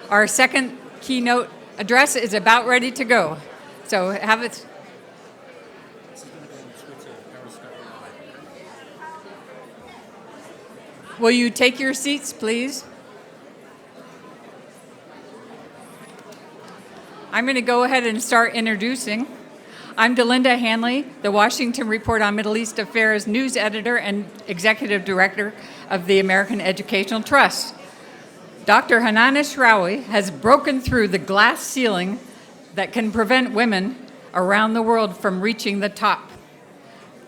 Our second keynote address is about ready to go. So have it. Will you take your seats, please? I'm going to go ahead and start introducing. I'm Delinda Hanley, the Washington Report on Middle East Affairs news editor and executive director of the American Educational Trust. Dr. Hanan Ashrawi has broken through the glass ceiling that can prevent women around the world from reaching the top.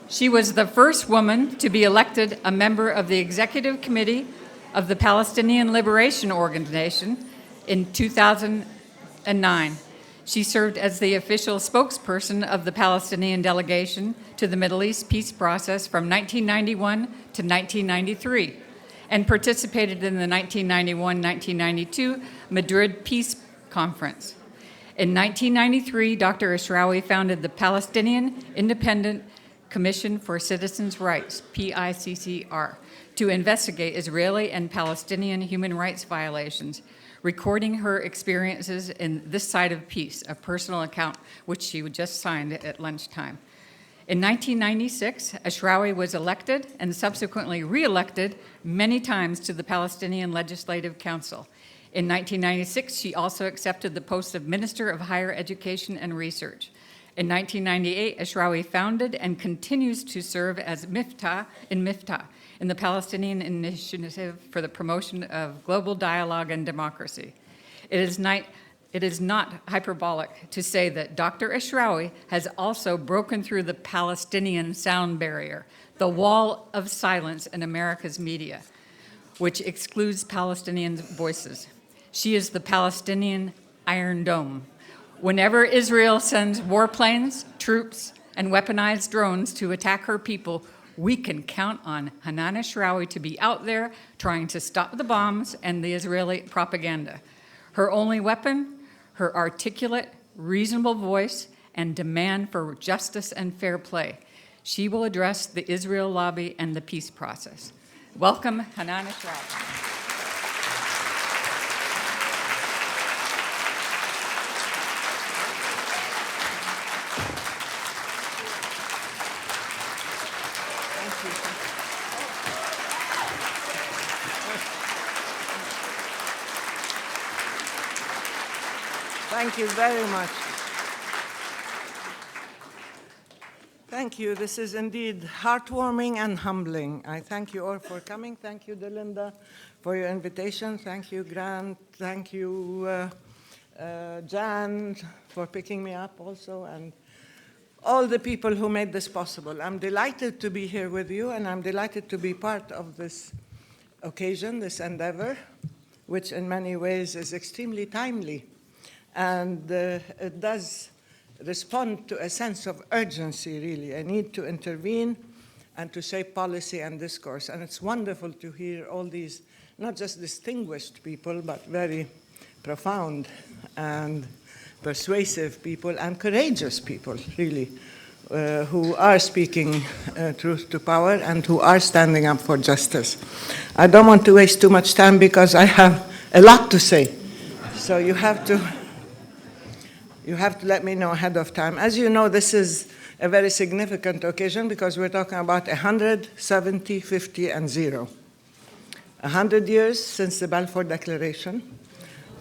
She was the first woman to be elected a member of the Executive Committee of the Palestinian Liberation Organization in 2009. She served as the official spokesperson of the Palestinian delegation to the Middle East peace process from 1991 to 1993 and participated in the 1991-1992 Madrid Peace Conference. In 1993, Dr. Ashrawi founded the Palestinian Independent Commission for Citizens' Rights, PICCR, to investigate Israeli and Palestinian human rights violations, recording her experiences in This Side of Peace, a personal account which she just signed at lunchtime. In 1996, Ashrawi was elected and subsequently re-elected many times to the Palestinian Legislative Council. In 1996, she also accepted the post of Minister of Higher Education and Research. In 1998, Ashrawi founded and continues to serve as Miftah in the Palestinian Initiative for the Promotion of Global Dialogue and Democracy. It is not hyperbolic to say that Dr. Ashrawi has also broken through the Palestinian sound barrier, the wall of silence in America's media, which excludes Palestinian voices. She is the Palestinian Iron Dome. Whenever Israel sends warplanes, troops, and weaponized drones to attack her people, we can count on Hanan Ashrawi to be out there trying to stop the bombs and the Israeli propaganda. Her only weapon, her articulate, reasonable voice and demand for justice and fair play. She will address the Israel lobby and the peace process. Welcome, Hanan Ashrawi. Thank you very much. Thank you. This is indeed heartwarming and humbling. I thank you all for coming. Thank you, Delinda, for your invitation. Thank you, Grant. Thank you, Jan, for picking me up also, and all the people who made this possible. I'm delighted to be here with you, and I'm delighted to be part of this occasion, this endeavor, which in many ways is extremely timely. And it does respond to a sense of urgency, really, a need to intervene and to shape policy and discourse. And it's wonderful to hear all these, not just distinguished people, but very profound and persuasive people and courageous people, really, who are speaking truth to power and who are standing up for justice. I don't want to waste too much time because I have a lot to say. So you have to let me know ahead of time. As you know, this is a very significant occasion because we're talking about 100, 70, 50, and 0. 100 years since the Balfour Declaration,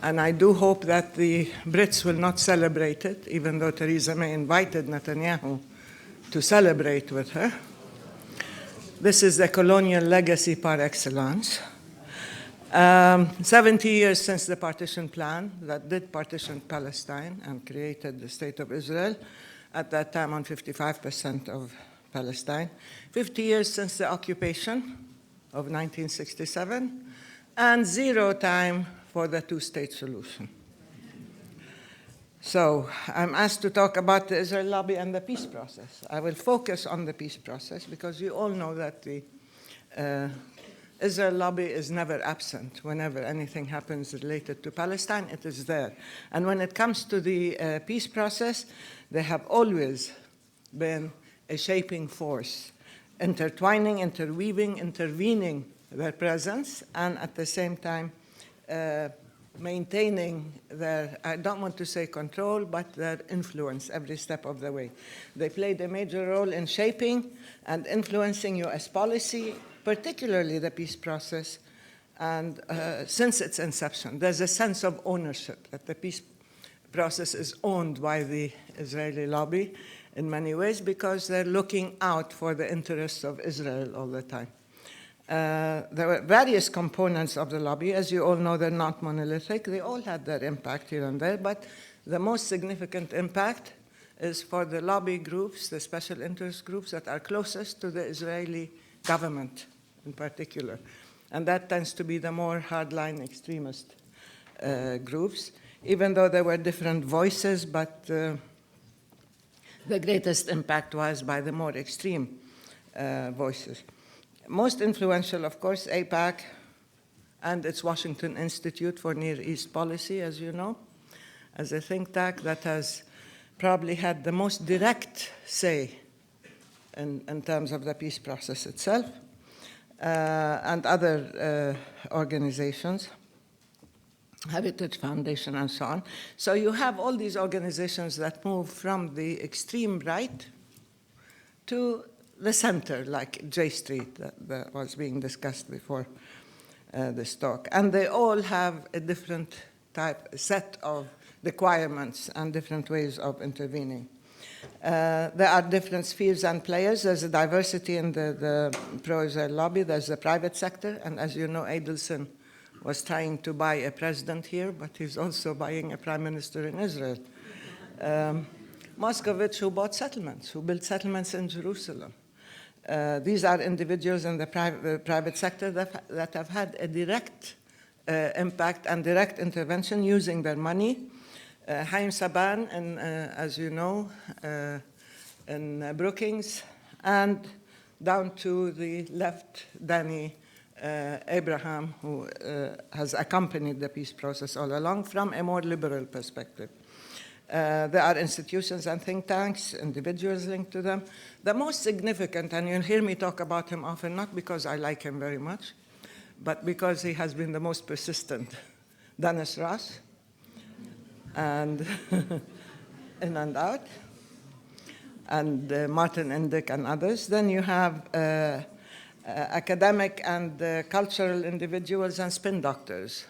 and I do hope that the Brits will not celebrate it, even though Theresa May invited Netanyahu to celebrate with her. This is the colonial legacy par excellence. 70 years since the partition plan that did partition Palestine and created the State of Israel, at that time on 55% of Palestine. 50 years since the occupation of 1967, and 0 time for the two-state solution. So I'm asked to talk about the Israel lobby and the peace process. I will focus on the peace process because you all know that the Israel lobby is never absent. Whenever anything happens related to Palestine, it is there. And when it comes to the peace process, they have always been a shaping force, intertwining, interweaving, intervening their presence, and at the same time maintaining their, I don't want to say control, but their influence every step of the way. They played a major role in shaping and influencing US policy, particularly the peace process, and since its inception. There's a sense of ownership, that the peace process is owned by the Israeli lobby in many ways because they're looking out for the interests of Israel all the time. There were various components of the lobby. As you all know, they're not monolithic. They all had their impact here and there, but the most significant impact is for the lobby groups, the special interest groups that are closest to the Israeli government in particular. And that tends to be the more hardline extremist groups, even though there were different voices, but the greatest impact was by the more extreme voices. Most influential, of course, AIPAC and its Washington Institute for Near East Policy, as you know, as a think tank that has probably had the most direct say in terms of the peace process itself, and other organizations, Heritage Foundation and so on. So you have all these organizations that move from the extreme right to the center, like J Street that was being discussed before this talk. And they all have a different set of requirements and different ways of intervening. There are different spheres and players. There's a diversity in the pro-Israel lobby. There's the private sector, and as you know, Adelson was trying to buy a president here, but he's also buying a prime minister in Israel. Moscovitz, who bought settlements, who built settlements in Jerusalem. These are individuals in the private sector that have had a direct impact and direct intervention using their money. Haim Saban, as you know, in Brookings, and down to the left, Danny Abraham, who has accompanied the peace process all along from a more liberal perspective. There are institutions and think tanks, individuals linked to them. The most significant, and you'll hear me talk about him often, not because I like him very much, but because he has been the most persistent, Dennis Ross, and in and out, and Martin Indyk and others. Then you have academic and cultural individuals and spin doctors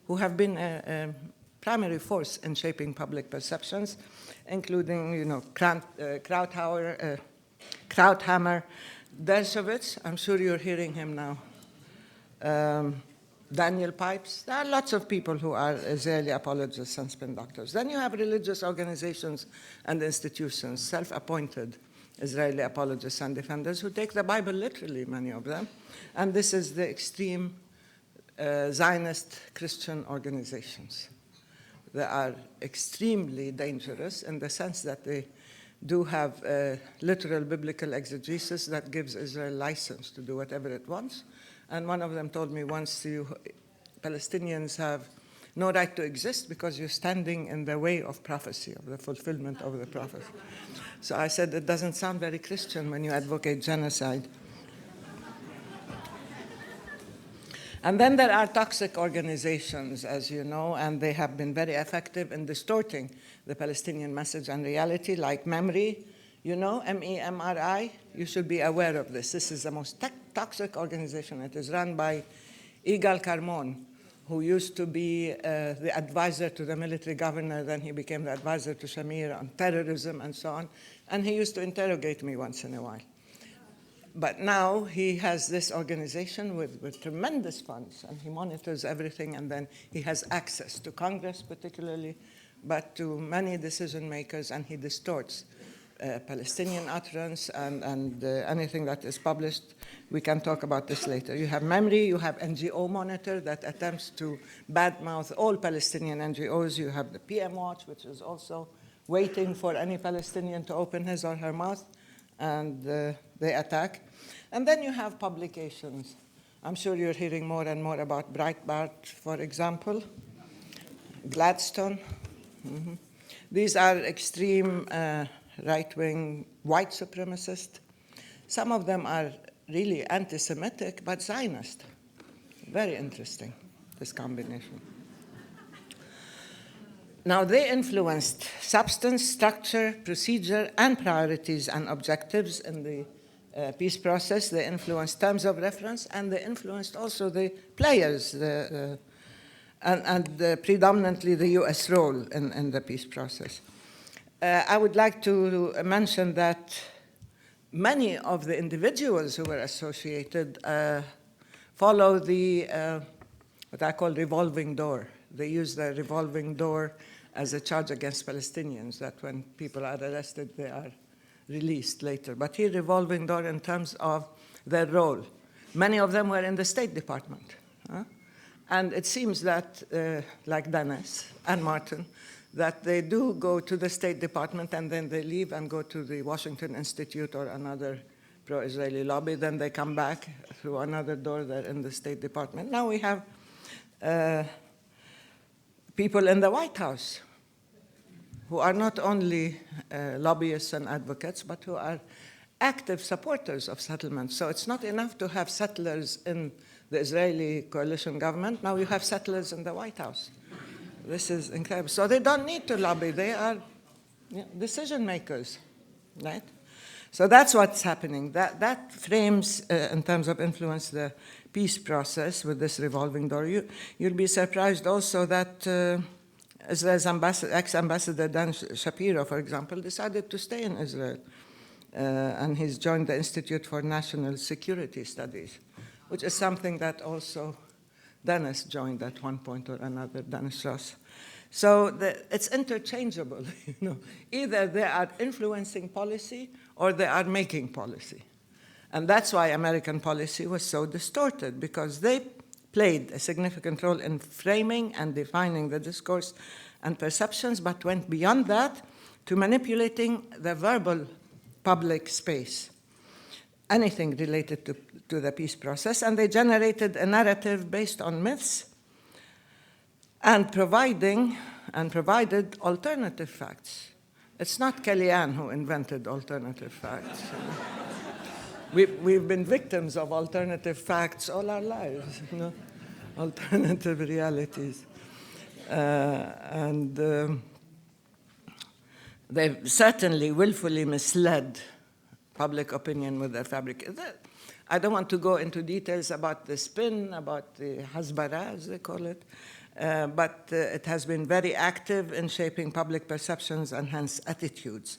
who have been a primary force in shaping public perceptions, including, you know, Krauthammer, Dershowitz, I'm sure you're hearing him now, Daniel Pipes. There are lots of people who are Israeli apologists and spin doctors. Then you have religious organizations and institutions, self-appointed Israeli apologists and defenders who take the Bible literally, many of them. And this is the extreme Zionist Christian organizations. They are extremely dangerous in the sense that they do have literal biblical exegesis that gives Israel license to do whatever it wants. And one of them told me once, Palestinians have no right to exist because you're standing in the way of prophecy, of the fulfillment of the prophecy. So I said, it doesn't sound very Christian when you advocate genocide. And then there are toxic organizations, as you know, and they have been very effective in distorting the Palestinian message and reality, like MEMRI, you know, MEMRI. You should be aware of this. This is the most toxic organization. It is run by Igal Carmon, who used to be the advisor to the military governor, then he became the advisor to Shamir on terrorism and so on, and he used to interrogate me once in a while. But now he has this organization with tremendous funds, and he monitors everything, and then he has access to Congress particularly, but to many decision makers, and he distorts Palestinian utterance and anything that is published. We can talk about this later. You have MEMRI, you have NGO Monitor that attempts to badmouth all Palestinian NGOs. You have the PM Watch, which is also waiting for any Palestinian to open his or her mouth, and they attack. And then you have publications. I'm sure you're hearing more and more about Breitbart, for example, Gladstone. Mm-hmm. These are extreme right-wing white supremacist. Some of them are really anti-Semitic, but Zionist. Very interesting, this combination. Now, they influenced substance, structure, procedure, and priorities and objectives in the peace process. They influenced terms of reference, and they influenced also the players, and predominantly the US role in the peace process. I would like to mention that many of the individuals who were associated follow the, what I call revolving door. They use the revolving door as a charge against Palestinians, that when people are arrested, they are released later. But here, revolving door in terms of their role. Many of them were in the State Department. And it seems that, like Dennis and Martin, that they do go to the State Department and then they leave and go to the Washington Institute or another pro-Israeli lobby. Then they come back through another door there in the State Department. Now we have people in the White House who are not only lobbyists and advocates, but who are active supporters of settlements. So it's not enough to have settlers in the Israeli coalition government. Now you have settlers in the White House. This is incredible. So they don't need to lobby. They are decision makers, right? So that's what's happening. That frames, in terms of influence, the peace process with this revolving door. You'll be surprised also that Israel's ex-ambassador Dan Shapiro, for example, decided to stay in Israel. And he's joined the Institute for National Security Studies, which is something that also Dennis joined at one point or another, Dennis Ross. So it's interchangeable. Either they are influencing policy or they are making policy. And that's why American policy was so distorted, because they played a significant role in framing and defining the discourse and perceptions, but went beyond that to manipulating the verbal public space, anything related to the peace process, and they generated a narrative based on myths and provided alternative facts. It's not Kellyanne who invented alternative facts. We've been victims of alternative facts all our lives, alternative realities. They've certainly willfully misled public opinion with their fabric. I don't want to go into details about the spin, about the hasbara, as they call it, but it has been very active in shaping public perceptions and hence attitudes.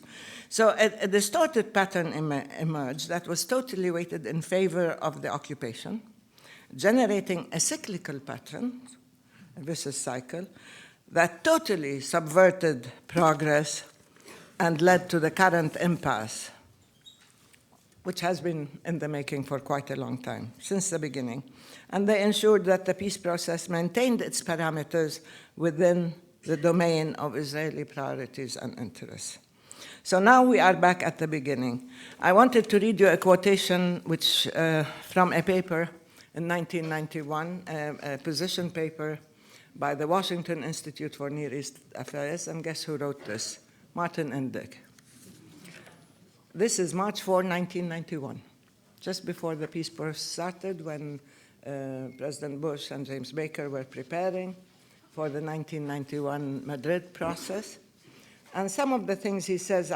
So a distorted pattern emerged that was totally weighted in favor of the occupation, generating a cyclical pattern, a vicious cycle, that totally subverted progress and led to the current impasse, which has been in the making for quite a long time, since the beginning. And they ensured that the peace process maintained its parameters within the domain of Israeli priorities and interests. So now we are back at the beginning. I wanted to read you a quotation which, from a paper in 1991, a position paper by the Washington Institute for Near East Affairs, and guess who wrote this? Martin Indyk. This is March 4, 1991, just before the peace process started, when President Bush and James Baker were preparing for the 1991 Madrid process. And some of the things he says,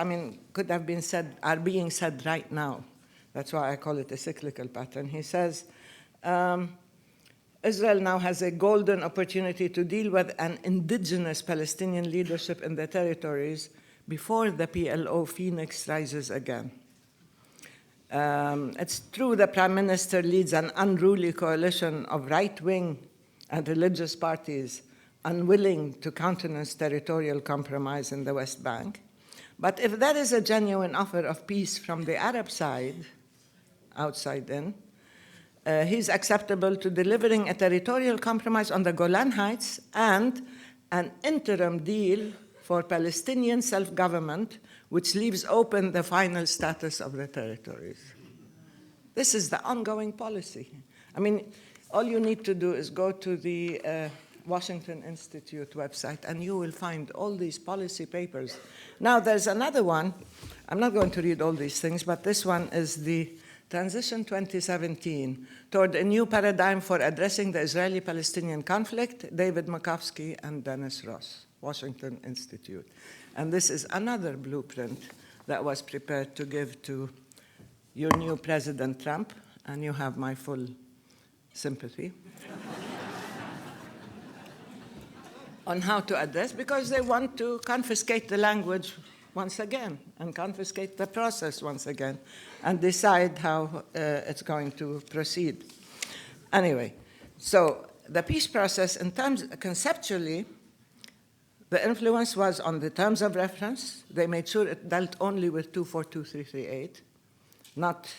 could have been said, are being said right now. That's why I call it a cyclical pattern. He says, Israel now has a golden opportunity to deal with an indigenous Palestinian leadership in the territories before the PLO phoenix rises again. It's true the Prime Minister leads an unruly coalition of right-wing and religious parties unwilling to countenance territorial compromise in the West Bank. But if there is a genuine offer of peace from the Arab side, outside in, he's acceptable to delivering a territorial compromise on the Golan Heights and an interim deal for Palestinian self-government, which leaves open the final status of the territories. This is the ongoing policy. All you need to do is go to the Washington Institute website, and you will find all these policy papers. Now, there's another one. I'm not going to read all these things, but this one is the Transition 2017 toward a new paradigm for addressing the Israeli-Palestinian conflict, David Makovsky and Dennis Ross, Washington Institute. And this is another blueprint that was prepared to give to your new President Trump, and you have my full sympathy, on how to address, because they want to confiscate the language once again, and confiscate the process once again, and decide how it's going to proceed. Anyway, so the peace process, in terms, conceptually, the influence was on the terms of reference. They made sure it dealt only with 242338, not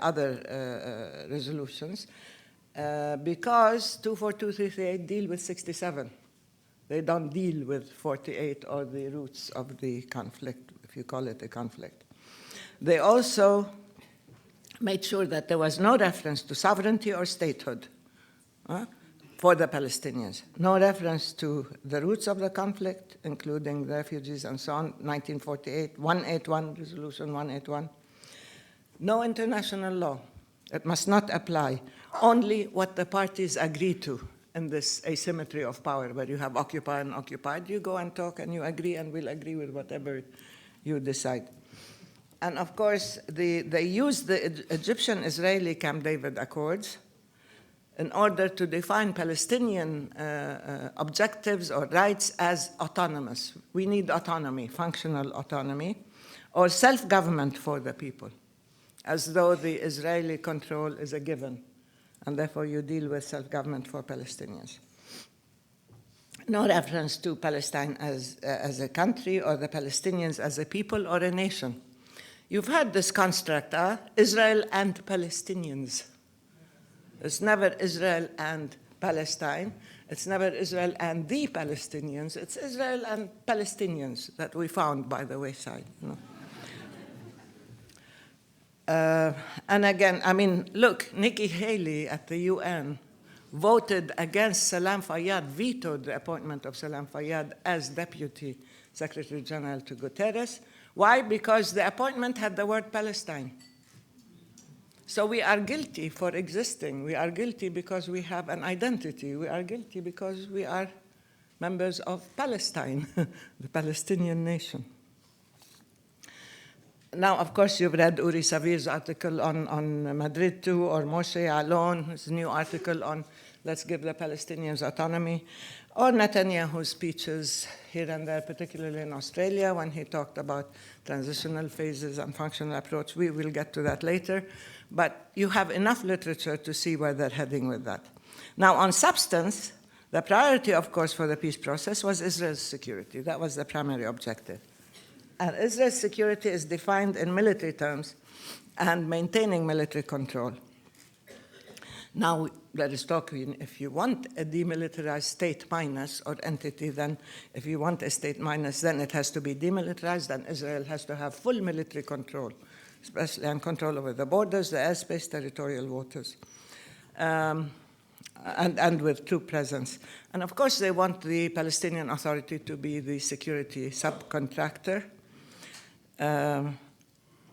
other resolutions, because 242338 deal with 67. They don't deal with 48 or the roots of the conflict, if you call it a conflict. They also made sure that there was no reference to sovereignty or statehood for the Palestinians. No reference to the roots of the conflict, including the refugees and so on, 1948, 181, Resolution 181. No international law. It must not apply. Only what the parties agree to. In this asymmetry of power, where you have occupier and occupied, you go and talk and you agree, and we'll agree with whatever you decide. And of course, they used the Egyptian-Israeli Camp David Accords in order to define Palestinian objectives or rights as autonomous. We need autonomy, functional autonomy, or self-government for the people, as though the Israeli control is a given. And therefore you deal with self-government for Palestinians. No reference to Palestine as a country or the Palestinians as a people or a nation. You've heard this construct, Israel and Palestinians. It's never Israel and Palestine. It's never Israel and the Palestinians. It's Israel and Palestinians that we found by the wayside. You know? And again, I mean, look, Nikki Haley at the UN voted against Salam Fayyad, vetoed the appointment of Salam Fayyad as Deputy Secretary General to Guterres. Why? Because the appointment had the word Palestine. So we are guilty for existing. We are guilty because we have an identity. We are guilty because we are members of Palestine, the Palestinian nation. Now, of course, you've read Uri Savir's article on Madrid too, or Moshe Alon, his new article on let's give the Palestinians autonomy, or Netanyahu's speeches here and there, particularly in Australia, when he talked about transitional phases and functional approach. We will get to that later. But you have enough literature to see where they're heading with that. Now, on substance, the priority, of course, for the peace process was Israel's security. That was the primary objective. And Israel's security is defined in military terms and maintaining military control. Now, there is talk, if you want a demilitarized state minus or entity, then if you want a state minus, then it has to be demilitarized, and Israel has to have full military control, especially and control over the borders, the airspace, territorial waters, and with troop presence. And of course, they want the Palestinian Authority to be the security subcontractor.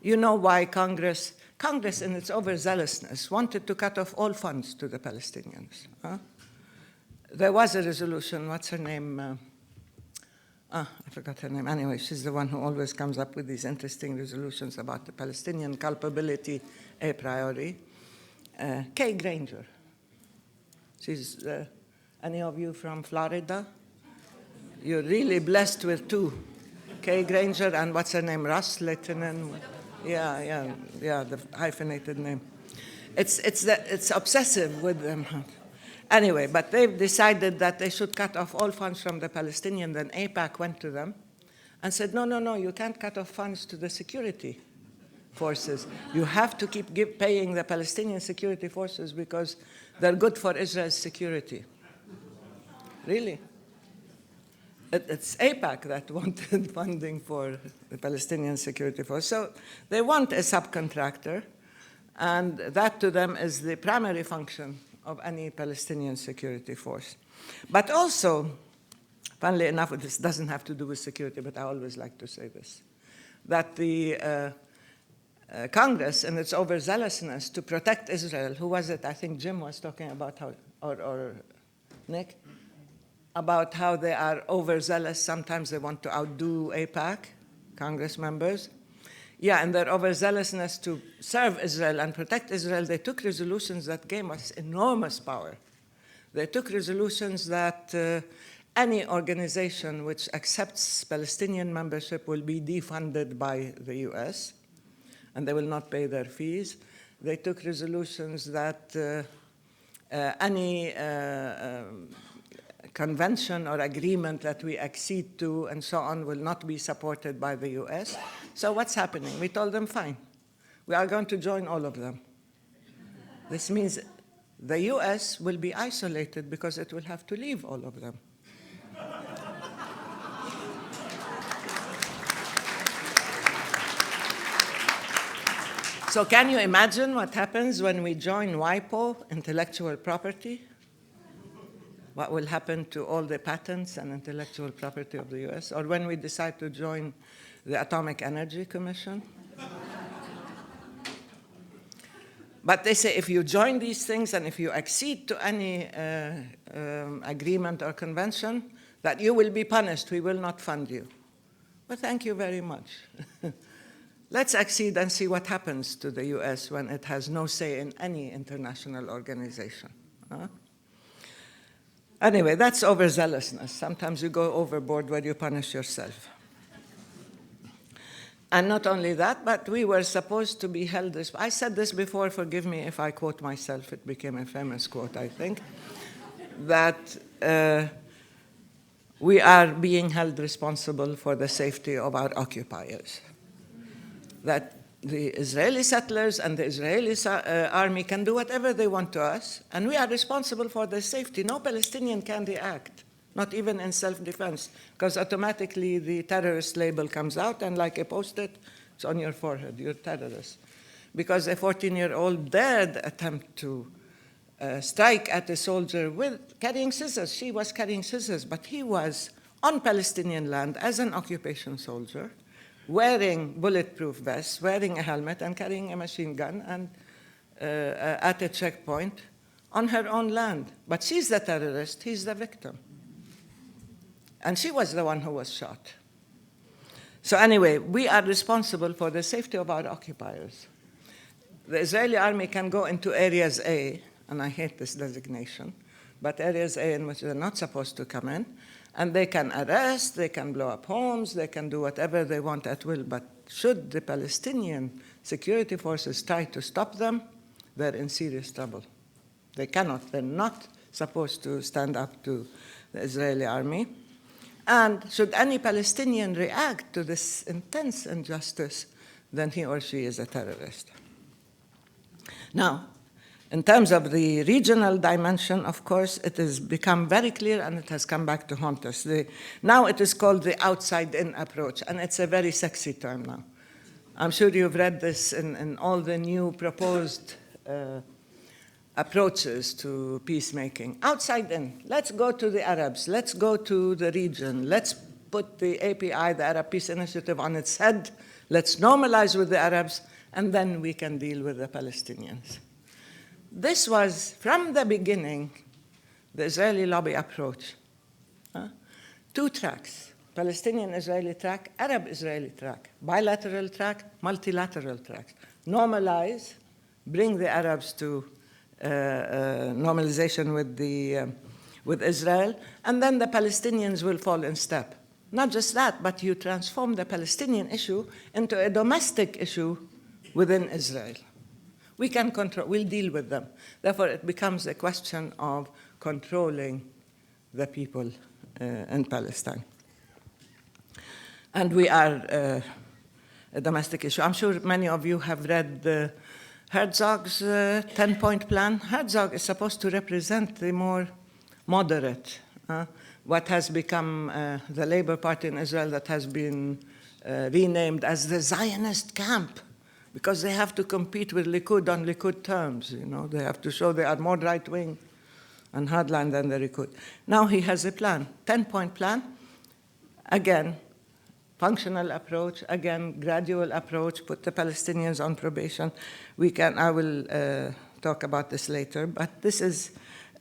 You know why Congress in its overzealousness wanted to cut off all funds to the Palestinians. There was a resolution, what's her name? I forgot her name. Anyway, she's the one who always comes up with these interesting resolutions about the Palestinian culpability a priori. Kay Granger. She's, any of you from Florida? You're really blessed with two. Kay Granger and what's her name, Russ Lehtinen. Yeah, the hyphenated name. It's obsessive with them. Anyway, but they've decided that they should cut off all funds from the Palestinians. Then AIPAC went to them and said, no, you can't cut off funds to the security forces. You have to keep paying the Palestinian security forces because they're good for Israel's security. Really? It's AIPAC that wanted funding for the Palestinian security force. So they want a subcontractor, and that to them is the primary function of any Palestinian security force. But also, funnily enough, this doesn't have to do with security, but I always like to say this, that the Congress in its overzealousness to protect Israel. Who was it? I think Jim was talking about how, or Nick, about how they are overzealous. Sometimes they want to outdo AIPAC, Congress members. Yeah, and their overzealousness to serve Israel and protect Israel, they took resolutions that gave us enormous power. They took resolutions that any organization which accepts Palestinian membership will be defunded by the US, and they will not pay their fees. They took resolutions that any convention or agreement that we accede to and so on will not be supported by the US. So what's happening? We told them, fine, we are going to join all of them. This means the US will be isolated because it will have to leave all of them. So can you imagine what happens when we join WIPO, intellectual property? What will happen to all the patents and intellectual property of the US? Or when we decide to join the Atomic Energy Commission? But they say if you join these things and if you accede to any agreement or convention, that you will be punished, we will not fund you. Well, thank you very much. Let's accede and see what happens to the US when it has no say in any international organization. Anyway, that's overzealousness. Sometimes you go overboard where you punish yourself. And not only that, but we were supposed to be held I said this before, forgive me if I quote myself, it became a famous quote, I think, that we are being held responsible for the safety of our occupiers. That the Israeli settlers and the Israeli army can do whatever they want to us, and we are responsible for their safety. No Palestinian can react, not even in self-defense, because automatically the terrorist label comes out, and like a post-it, it's on your forehead, you're terrorist. Because a 14-year-old dared attempt to strike at a soldier with carrying scissors. She was carrying scissors, but he was on Palestinian land as an occupation soldier, wearing bulletproof vests, wearing a helmet, and carrying a machine gun, and at a checkpoint on her own land. But she's the terrorist, he's the victim. And she was the one who was shot. So anyway, we are responsible for the safety of our occupiers. The Israeli army can go into areas A, and I hate this designation, but areas A in which they're not supposed to come in, and they can arrest, they can blow up homes, they can do whatever they want at will. But should the Palestinian security forces try to stop them, they're in serious trouble. They cannot. They're not supposed to stand up to the Israeli army. And should any Palestinian react to this intense injustice, then he or she is a terrorist. Now, in terms of the regional dimension, of course, it has become very clear and it has come back to haunt us. Now it is called the outside-in approach, and it's a very sexy term now. I'm sure you've read this in all the new proposed approaches to peacemaking. Outside in, let's go to the Arabs, let's go to the region, let's put the API, the Arab Peace Initiative, on its head, let's normalize with the Arabs, and then we can deal with the Palestinians. This was, from the beginning, the Israeli lobby approach. Two tracks, Palestinian-Israeli track, Arab-Israeli track, bilateral track, multilateral tracks. Normalize, bring the Arabs to normalization with Israel, and then the Palestinians will fall in step. Not just that, but you transform the Palestinian issue into a domestic issue within Israel. We can control, we'll deal with them. Therefore, it becomes a question of controlling the people in Palestine. And we are a domestic issue. I'm sure many of you have read Herzog's 10-point plan. Herzog is supposed to represent the more moderate, what has become the Labour Party in Israel that has been renamed as the Zionist camp, because they have to compete with Likud on Likud terms. You know, they have to show they are more right-wing and hardline than the Likud. Now he has a plan, 10-point plan. Again, functional approach, again, gradual approach, put the Palestinians on probation. I will talk about this later, but this is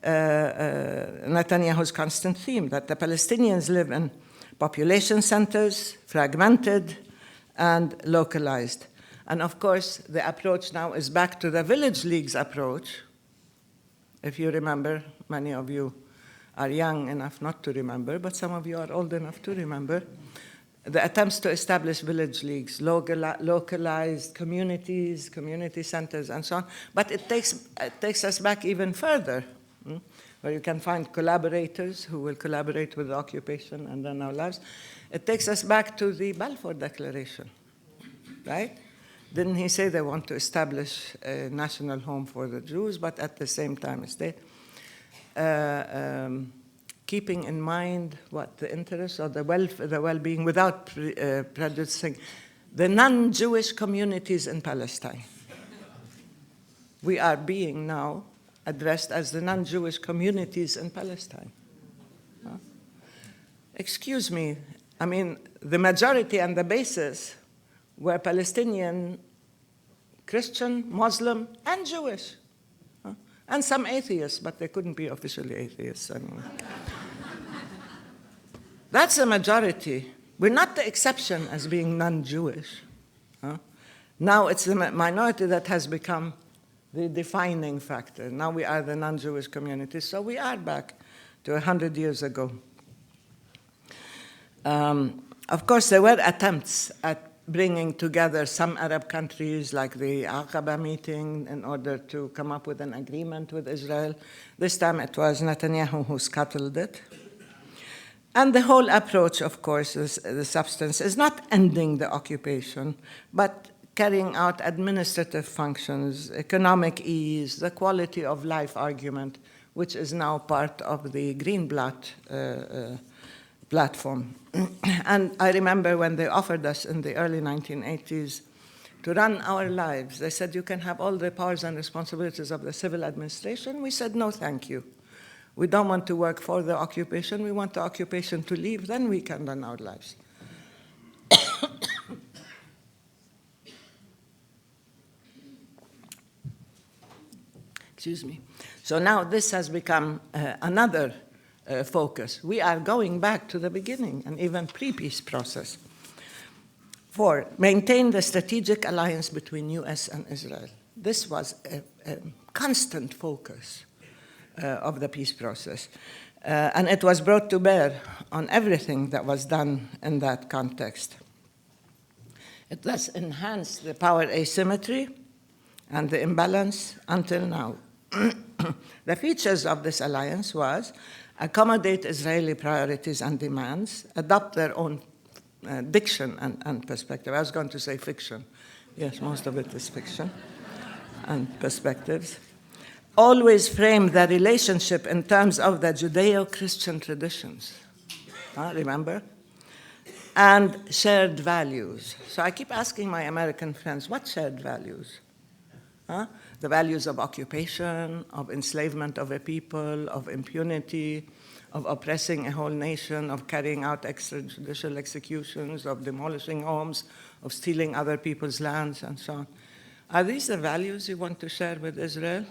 Netanyahu's constant theme, that the Palestinians live in population centers, fragmented and localized. And of course, the approach now is back to the village leagues approach. If you remember, many of you are young enough not to remember, but some of you are old enough to remember, the attempts to establish village leagues, localized communities, community centers, and so on. But it takes us back even further, where you can find collaborators who will collaborate with the occupation and then our lives. It takes us back to the Balfour Declaration, right? Didn't he say they want to establish a national home for the Jews, but at the same time state, keeping in mind what the interests or the well-being without prejudicing the non-Jewish communities in Palestine. We are being now addressed as the non-Jewish communities in Palestine. Excuse me, I mean, the majority and the basis were Palestinian, Christian, Muslim, and Jewish. And some atheists, but they couldn't be officially atheists anyway. That's a majority. We're not the exception as being non-Jewish. Now it's the minority that has become the defining factor. Now we are the non-Jewish community, so we are back to 100 years ago. Of course, there were attempts at bringing together some Arab countries, like the Aqaba meeting, in order to come up with an agreement with Israel. This time it was Netanyahu who scuttled it. And the whole approach, of course, the substance, is not ending the occupation, but carrying out administrative functions, economic ease, the quality of life argument, which is now part of the Greenblatt platform. And I remember when they offered us in the early 1980s to run our lives, they said, you can have all the powers and responsibilities of the civil administration. We said, no, thank you. We don't want to work for the occupation. We want the occupation to leave, then we can run our lives. Excuse me. So now this has become another focus. We are going back to the beginning and even pre-peace process. 4, maintain the strategic alliance between US and Israel. This was a constant focus of the peace process. And it was brought to bear on everything that was done in that context. It thus enhanced the power asymmetry and the imbalance until now. The features of this alliance was accommodate Israeli priorities and demands, adopt their own diction and perspective. I was going to say fiction. Yes, most of it is fiction and perspectives. Always frame the relationship in terms of the Judeo-Christian traditions. Remember? And shared values. So I keep asking my American friends, what shared values? The values of occupation, of enslavement of a people, of impunity, of oppressing a whole nation, of carrying out extrajudicial executions, of demolishing homes, of stealing other people's lands, and so on. Are these the values you want to share with Israel?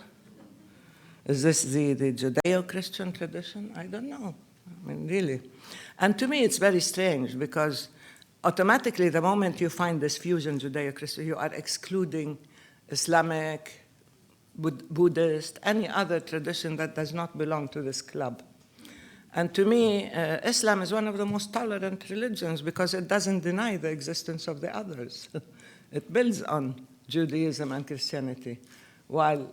Is this the Judeo-Christian tradition? I don't know. I mean, really. And to me, it's very strange, because automatically, the moment you find this fusion Judeo-Christian, you are excluding Islamic, Buddhist, any other tradition that does not belong to this club. And to me, Islam is one of the most tolerant religions because it doesn't deny the existence of the others. It builds on Judaism and Christianity, while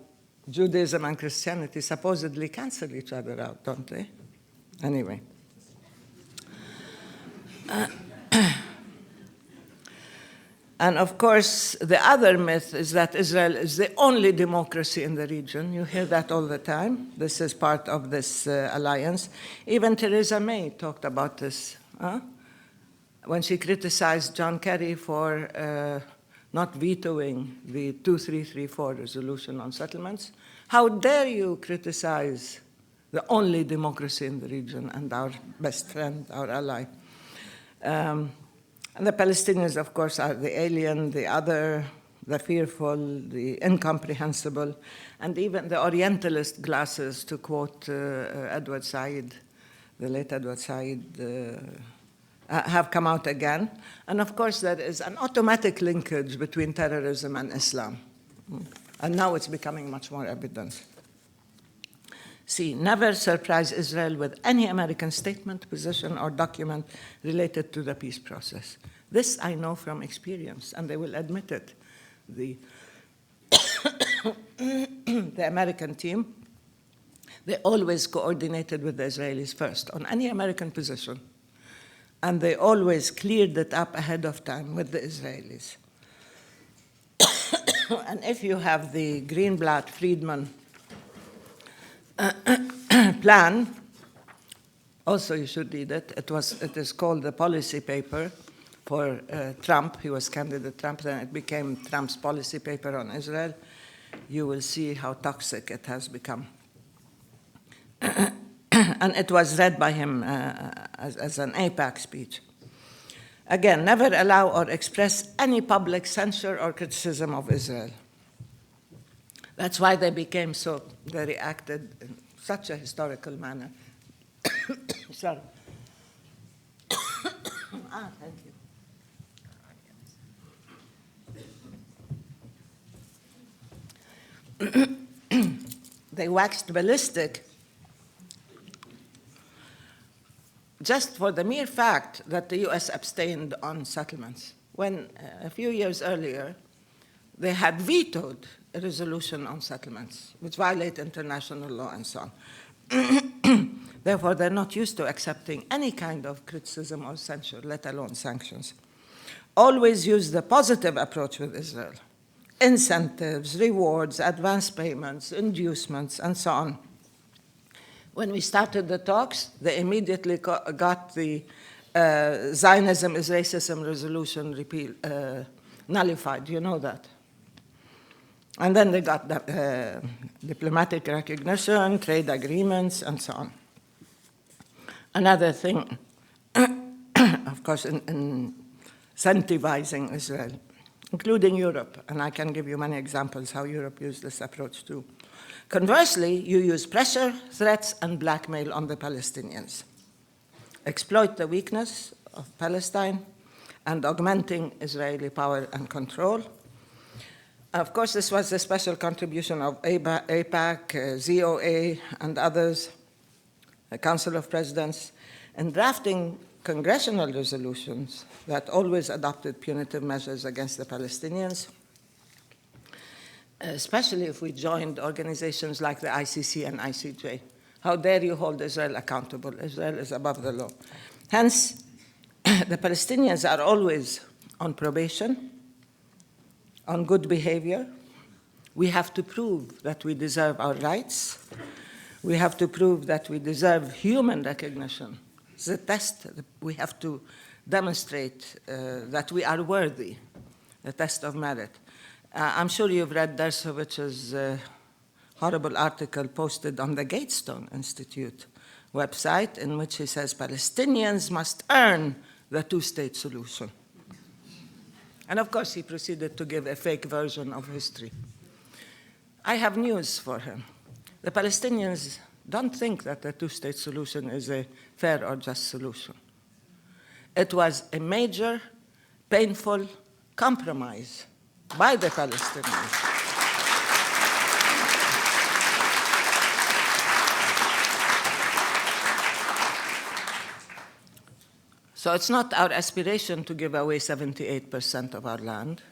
Judaism and Christianity supposedly cancel each other out, don't they? Anyway. And of course, the other myth is that Israel is the only democracy in the region. You hear that all the time. This is part of this alliance. Even Theresa May talked about this when she criticized John Kerry for not vetoing the 2334 resolution on settlements. How dare you criticize the only democracy in the region and our best friend, our ally? And the Palestinians, of course, are the alien, the other, the fearful, the incomprehensible, and even the Orientalist glasses, to quote Edward Said, the late Edward Said, have come out again. And of course, there is an automatic linkage between terrorism and Islam. And now it's becoming much more evident. C, never surprise Israel with any American statement, position, or document related to the peace process. This I know from experience, and they will admit it. The American team, they always coordinated with the Israelis first on any American position, and they always cleared it up ahead of time with the Israelis. And if you have the Greenblatt-Friedman plan, also you should read it. It is called the policy paper for Trump. He was candidate Trump, then it became Trump's policy paper on Israel. You will see how toxic it has become. And it was read by him as an AIPAC speech. Again, never allow or express any public censure or criticism of Israel. That's why they became so, they reacted in such a historical manner. Sorry. Thank you. They waxed ballistic just for the mere fact that the US abstained on settlements, when a few years earlier they had vetoed a resolution on settlements, which violate international law and so on. Therefore, they're not used to accepting any kind of criticism or censure, let alone sanctions. Always use the positive approach with Israel. Incentives, rewards, advance payments, inducements, and so on. When we started the talks, they immediately got the Zionism is racism resolution nullified. You know that. And then they got diplomatic recognition, trade agreements, and so on. Another thing, of course, in incentivizing Israel, including Europe, and I can give you many examples how Europe used this approach too. Conversely, you use pressure, threats, and blackmail on the Palestinians. Exploit the weakness of Palestine and augmenting Israeli power and control. Of course, this was the special contribution of AIPAC, ZOA, and others, the Council of Presidents, in drafting congressional resolutions that always adopted punitive measures against the Palestinians, especially if we joined organizations like the ICC and ICJ. How dare you hold Israel accountable? Israel is above the law. Hence, the Palestinians are always on probation, on good behavior. We have to prove that we deserve our rights. We have to prove that we deserve human recognition. It's a test. We have to demonstrate that we are worthy, the test of merit. I'm sure you've read Dershowitz's horrible article posted on the Gatestone Institute website, in which he says Palestinians must earn the two-state solution. And of course, he proceeded to give a fake version of history. I have news for him. The Palestinians don't think that the two-state solution is a fair or just solution. It was a major, painful compromise by the Palestinians. So it's not our aspiration to give away 78% of our land.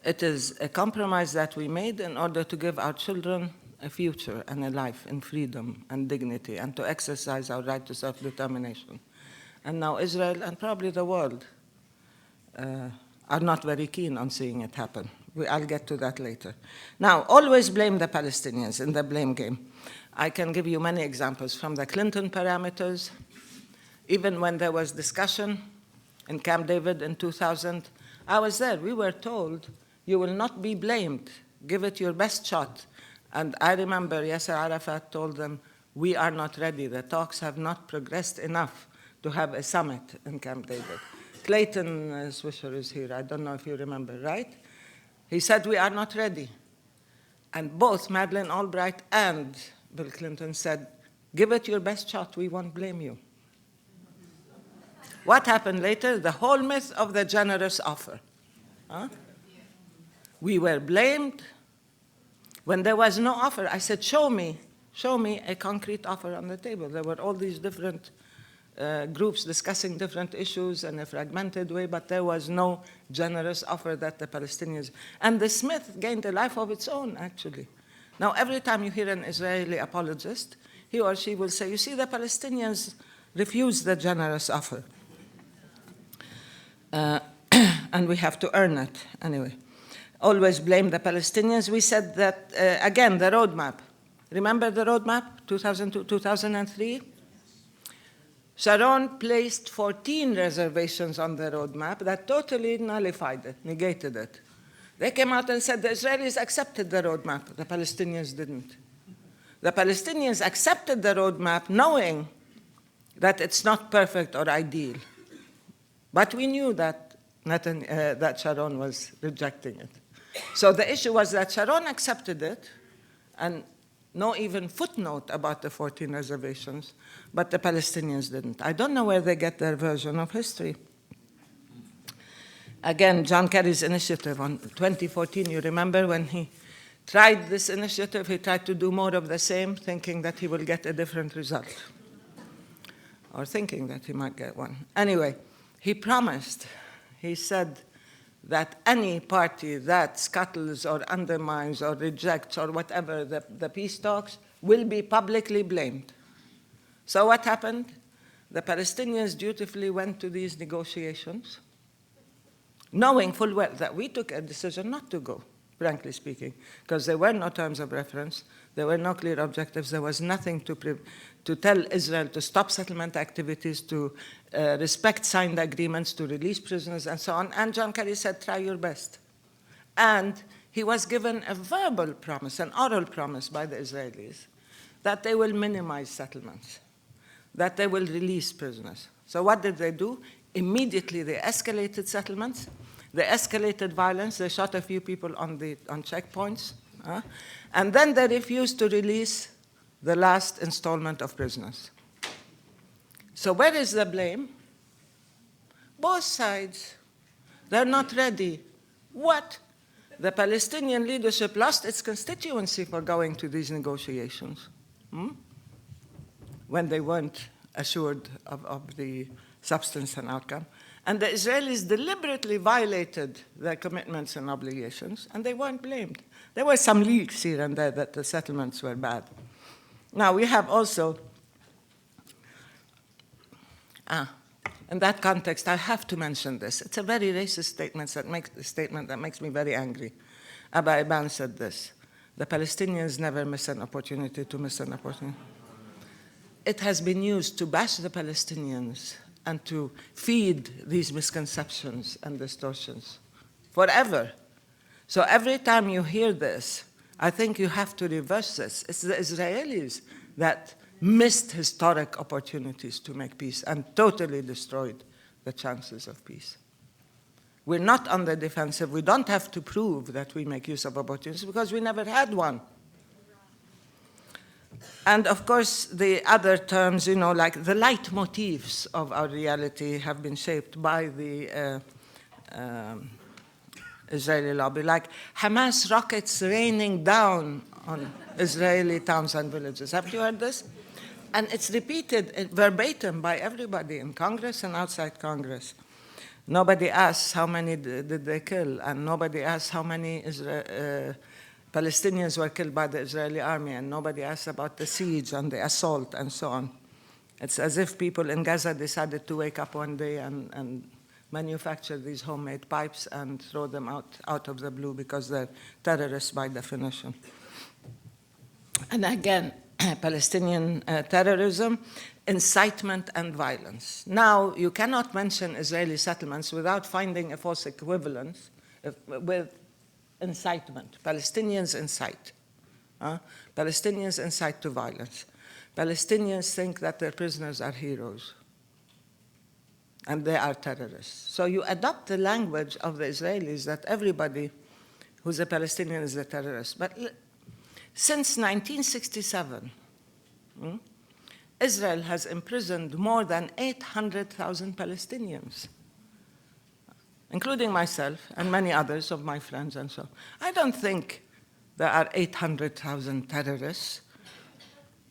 It is a compromise that we made in order to give our children a future and a life in freedom and dignity, and to exercise our right to self-determination. And now Israel and probably the world are not very keen on seeing it happen. I'll get to that later. Now, always blame the Palestinians in the blame game. I can give you many examples from the Clinton parameters. Even when there was discussion in Camp David in 2000, I was there. We were told, you will not be blamed. Give it your best shot. And I remember Yasser Arafat told them, we are not ready. The talks have not progressed enough to have a summit in Camp David. Clayton Swisher is here. I don't know if you remember, right? He said, we are not ready. And both Madeleine Albright and Bill Clinton said, give it your best shot, we won't blame you. What happened later? The whole myth of the generous offer. Huh? We were blamed when there was no offer. I said, show me a concrete offer on the table. There were all these different groups discussing different issues in a fragmented way, but there was no generous offer that the Palestinians, and this myth gained a life of its own, actually. Now, every time you hear an Israeli apologist, he or she will say, you see, the Palestinians refused the generous offer. And we have to earn it, anyway. Always blame the Palestinians. We said that, again, the roadmap. Remember the roadmap, 2002, 2003? Sharon placed 14 reservations on the roadmap that totally nullified it, negated it. They came out and said the Israelis accepted the roadmap, the Palestinians didn't. The Palestinians accepted the roadmap knowing that it's not perfect or ideal. But we knew that, that Sharon was rejecting it. So the issue was that Sharon accepted it, and no even footnote about the 14 reservations, but the Palestinians didn't. I don't know where they get their version of history. Again, John Kerry's initiative on 2014, you remember when he tried this initiative, he tried to do more of the same, thinking that he will get a different result, or thinking that he might get one. Anyway, he promised, he said that any party that scuttles or undermines or rejects or whatever the peace talks will be publicly blamed. So what happened? The Palestinians dutifully went to these negotiations, knowing full well that we took a decision not to go, frankly speaking, because there were no terms of reference, there were no clear objectives, there was nothing to tell Israel to stop settlement activities, to respect signed agreements, to release prisoners, and so on. And John Kerry said, try your best. And he was given a verbal promise, an oral promise by the Israelis, that they will minimize settlements, that they will release prisoners. So what did they do? Immediately they escalated settlements, they escalated violence, they shot a few people on checkpoints, and then they refused to release the last installment of prisoners. So where is the blame? Both sides. They're not ready. What? The Palestinian leadership lost its constituency for going to these negotiations when they weren't assured of the substance and outcome. And the Israelis deliberately violated their commitments and obligations, and they weren't blamed. There were some leaks here and there that the settlements were bad. Now, we have also, in that context, I have to mention this. It's a very racist statement that makes me very angry. Abba Eban said this: the Palestinians never miss an opportunity to miss an opportunity. It has been used to bash the Palestinians and to feed these misconceptions and distortions forever. So every time you hear this, I think you have to reverse this. It's the Israelis that missed historic opportunities to make peace and totally destroyed the chances of peace. We're not on the defensive. We don't have to prove that we make use of opportunities because we never had one. And of course, the other terms, you know, like the leitmotifs of our reality have been shaped by the Israeli lobby, like Hamas rockets raining down on Israeli towns and villages. Have you heard this? And it's repeated verbatim by everybody in Congress and outside Congress. Nobody asks how many did they kill, and nobody asks how many Palestinians were killed by the Israeli army, and nobody asks about the siege and the assault and so on. It's as if people in Gaza decided to wake up one day and manufacture these homemade pipes and throw them out of the blue because they're terrorists by definition. And again, Palestinian terrorism, incitement and violence. Now, you cannot mention Israeli settlements without finding a false equivalence with incitement. Palestinians incite. Palestinians incite to violence. Palestinians think that their prisoners are heroes. and they are terrorists. So you adopt the language of the Israelis that everybody who's a Palestinian is a terrorist. But since 1967, Israel has imprisoned more than 800,000 Palestinians, including myself and many others of my friends and so on. I don't think there are 800,000 terrorists,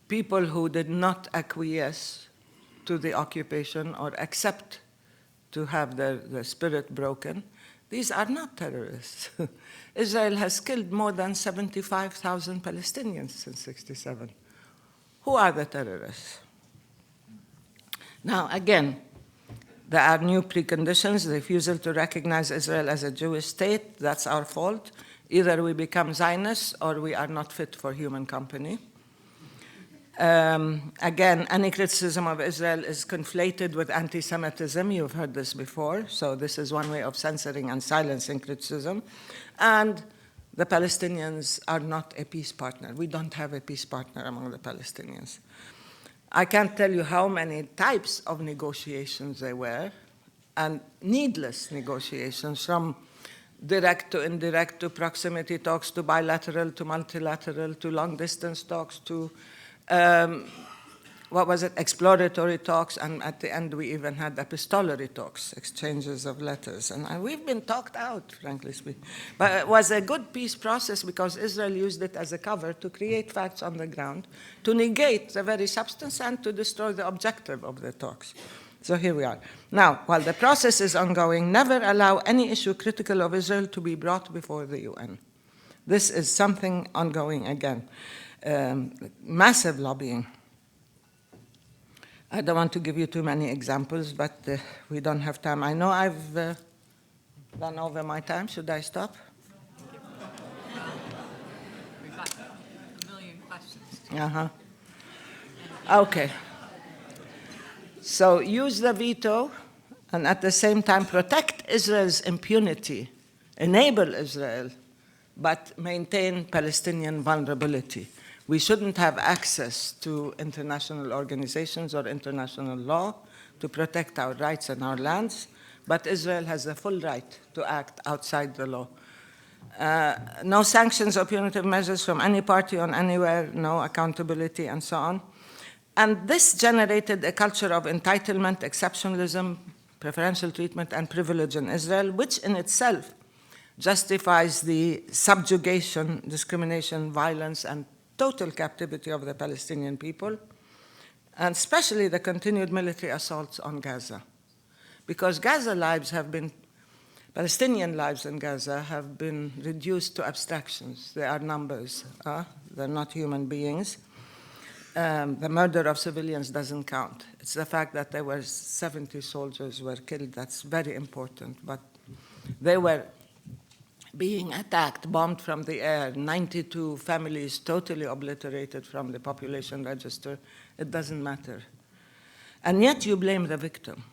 people who did not acquiesce to the occupation or accept to have their spirit broken. These are not terrorists. Israel has killed more than 75,000 Palestinians since 1967. Who are the terrorists? Now, again, there are new preconditions, the refusal to recognize Israel as a Jewish state. That's our fault. Either we become Zionists or we are not fit for human company. Again, any criticism of Israel is conflated with anti-Semitism. You've heard this before. So this is one way of censoring and silencing criticism. And the Palestinians are not a peace partner. We don't have a peace partner among the Palestinians. I can't tell you how many types of negotiations there were, and needless negotiations, from direct to indirect to proximity talks to bilateral to multilateral to long-distance talks to exploratory talks, and at the end we even had epistolary talks, exchanges of letters. And we've been talked out, frankly speaking. But it was a good peace process because Israel used it as a cover to create facts on the ground, to negate the very substance and to destroy the objective of the talks. So here we are. Now, while the process is ongoing, never allow any issue critical of Israel to be brought before the UN. This is something ongoing again. Massive lobbying. I don't want to give you too many examples, but we don't have time. I know I've run over my time. Should I stop? We've got a million questions. Okay. So use the veto and at the same time protect Israel's impunity, enable Israel, but maintain Palestinian vulnerability. We shouldn't have access to international organizations or international law to protect our rights and our lands, but Israel has the full right to act outside the law. No sanctions or punitive measures from any party on anywhere, no accountability, and so on. And this generated a culture of entitlement, exceptionalism, preferential treatment, and privilege in Israel, which in itself justifies the subjugation, discrimination, violence, and total captivity of the Palestinian people, and especially the continued military assaults on Gaza. Because Palestinian lives in Gaza have been reduced to abstractions. They are numbers. They're not human beings. The murder of civilians doesn't count. It's the fact that there were 70 soldiers were killed that's very important. But they were being attacked, bombed from the air, 92 families totally obliterated from the population register. It doesn't matter. And yet you blame the victim,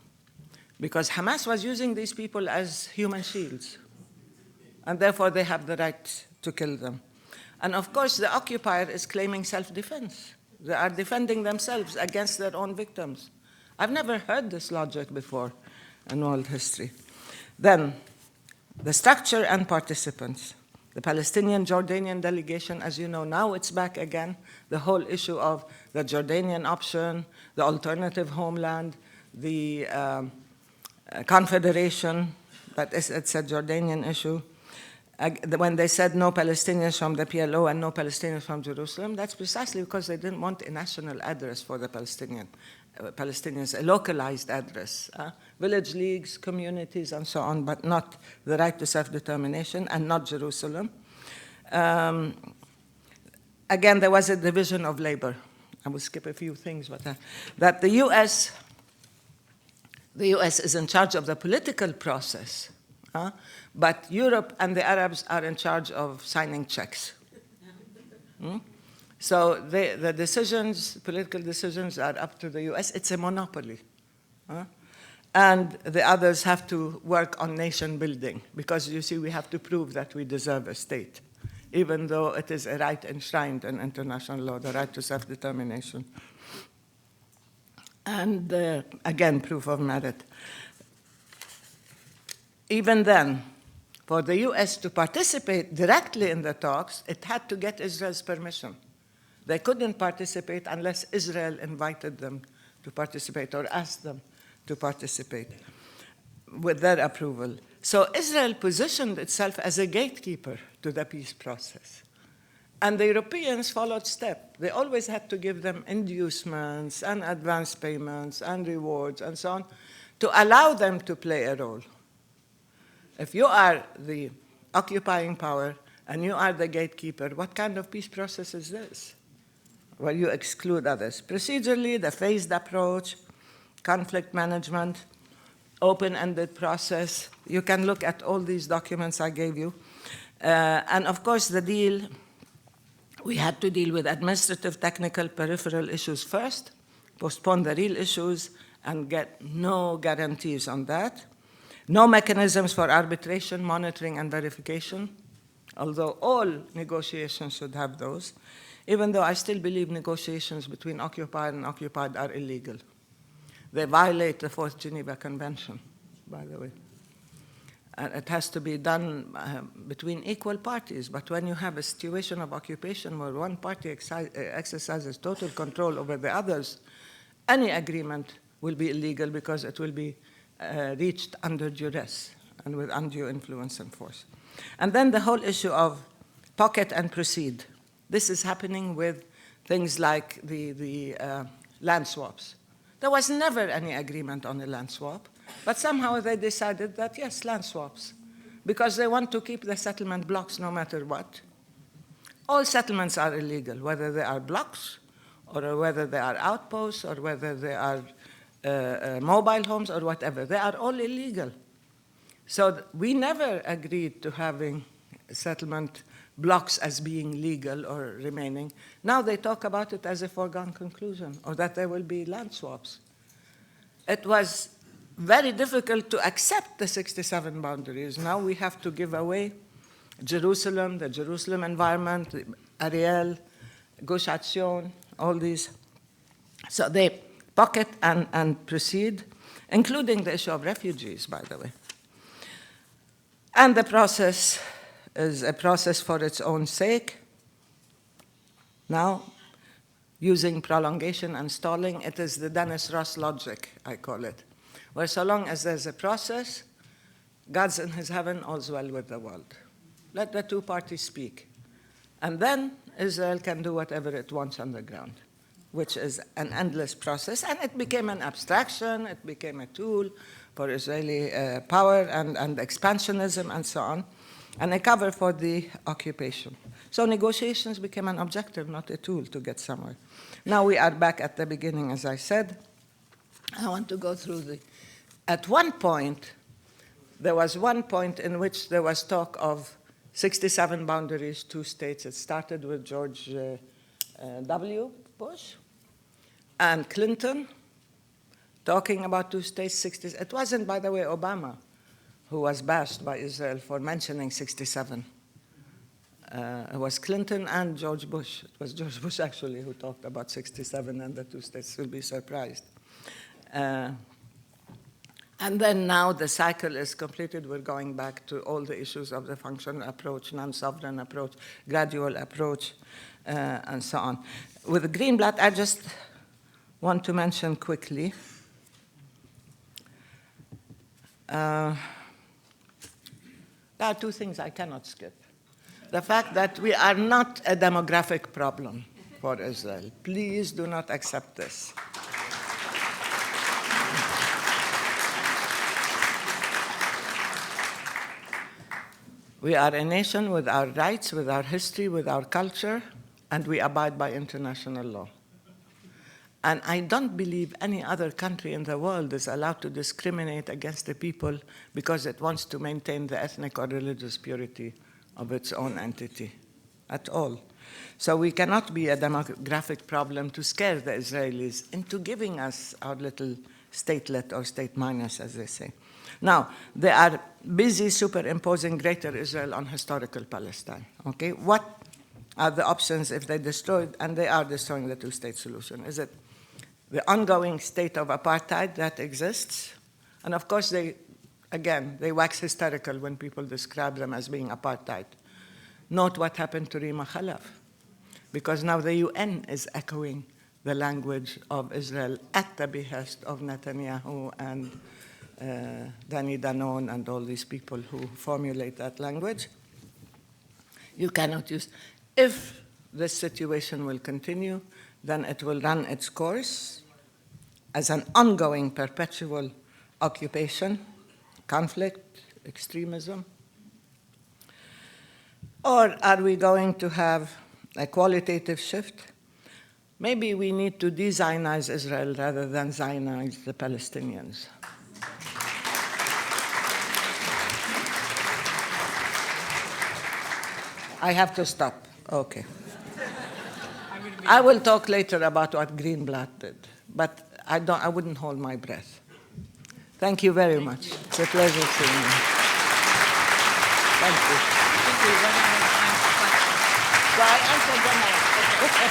because Hamas was using these people as human shields, and therefore they have the right to kill them. And of course, the occupier is claiming self-defense. They are defending themselves against their own victims. I've never heard this logic before in world history. Then, the structure and participants. The Palestinian-Jordanian delegation, as you know, now it's back again. The whole issue of the Jordanian option, the alternative homeland, the confederation, but it's a Jordanian issue. When they said no Palestinians from the PLO and no Palestinians from Jerusalem, that's precisely because they didn't want a national address for the Palestinians, a localized address. Village leagues, communities, and so on, but not the right to self-determination and not Jerusalem. Again, there was a division of labor. I will skip a few things, but that the US is in charge of the political process, but Europe and the Arabs are in charge of signing checks. So the decisions, political decisions, are up to the US. It's a monopoly. And the others have to work on nation building, because you see, we have to prove that we deserve a state, even though it is a right enshrined in international law, the right to self-determination. And again, proof of merit. even then, for the US to participate directly in the talks, it had to get Israel's permission. They couldn't participate unless Israel invited them to participate or asked them to participate with their approval. So Israel positioned itself as a gatekeeper to the peace process. And the Europeans followed step. They always had to give them inducements and advance payments and rewards and so on to allow them to play a role. If you are the occupying power and you are the gatekeeper, what kind of peace process is this? Where you exclude others. Procedurally, the phased approach, conflict management, open-ended process. You can look at all these documents I gave you. And of course, the deal, we had to deal with administrative, technical, peripheral issues first, postpone the real issues, and get no guarantees on that. No mechanisms for arbitration, monitoring, and verification, although all negotiations should have those, even though I still believe negotiations between occupied and occupied are illegal. They violate the Fourth Geneva Convention, by the way. And it has to be done between equal parties. But when you have a situation of occupation where one party exercises total control over the others, any agreement will be illegal because it will be reached under duress and with undue influence and force. And then the whole issue of pocket and proceed. This is happening with things like the land swaps. There was never any agreement on a land swap, but somehow they decided that, yes, land swaps, because they want to keep the settlement blocks no matter what. All settlements are illegal, whether they are blocks, or whether they are outposts, or whether they are mobile homes, or whatever. They are all illegal. So we never agreed to having settlement blocks as being legal or remaining. Now they talk about it as a foregone conclusion, or that there will be land swaps. It was very difficult to accept the 67 boundaries. Now we have to give away Jerusalem, the Jerusalem environment, Ariel, Gush Etzion, all these. So they pocket and proceed, including the issue of refugees, by the way. And the process is a process for its own sake. Now, using prolongation and stalling, it is the Dennis Ross logic, I call it, where so long as there's a process, God's in his heaven, all's well with the world. Let the two parties speak. And then Israel can do whatever it wants on the ground, which is an endless process. And it became an abstraction, it became a tool for Israeli power and expansionism and so on, and a cover for the occupation. So negotiations became an objective, not a tool to get somewhere. Now we are back at the beginning, as I said. I want to go through at one point, there was one point in which there was talk of 67 boundaries, 2 states. It started with George W. Bush and Clinton talking about 2 states, 60. It wasn't, by the way, Obama who was bashed by Israel for mentioning 67. It was Clinton and George Bush. It was George Bush, actually, who talked about 67 and the 2 states. Will be surprised. And then now the cycle is completed. We're going back to all the issues of the functional approach, non-sovereign approach, gradual approach, and so on. With the Greenblatt, I just want to mention quickly there are 2 things I cannot skip. The fact that we are not a demographic problem for Israel. Please do not accept this. We are a nation with our rights, with our history, with our culture, and we abide by international law. And I don't believe any other country in the world is allowed to discriminate against a people because it wants to maintain the ethnic or religious purity of its own entity at all. So we cannot be a demographic problem to scare the Israelis into giving us our little statelet or state minus, as they say. Now, they are busy superimposing Greater Israel on historical Palestine. Okay, what are the options if they destroyed, and they are destroying the 2-state solution? Is it the ongoing state of apartheid that exists? And of course, they again, they wax hysterical when people describe them as being apartheid. Note what happened to Rima Khalaf, because now the UN is echoing the language of Israel at the behest of Netanyahu and Danny Danon and all these people who formulate that language. You cannot use, if this situation will continue, then it will run its course as an ongoing, perpetual occupation, conflict, extremism. Or are we going to have a qualitative shift? Maybe we need to de-Zionize Israel rather than Zionize the Palestinians. I have to stop. Okay. I will talk later about what Greenblatt did, but I wouldn't hold my breath. Thank you very much. It's a pleasure seeing you. Thank you. I think we run out of time for questions. So I answered them all.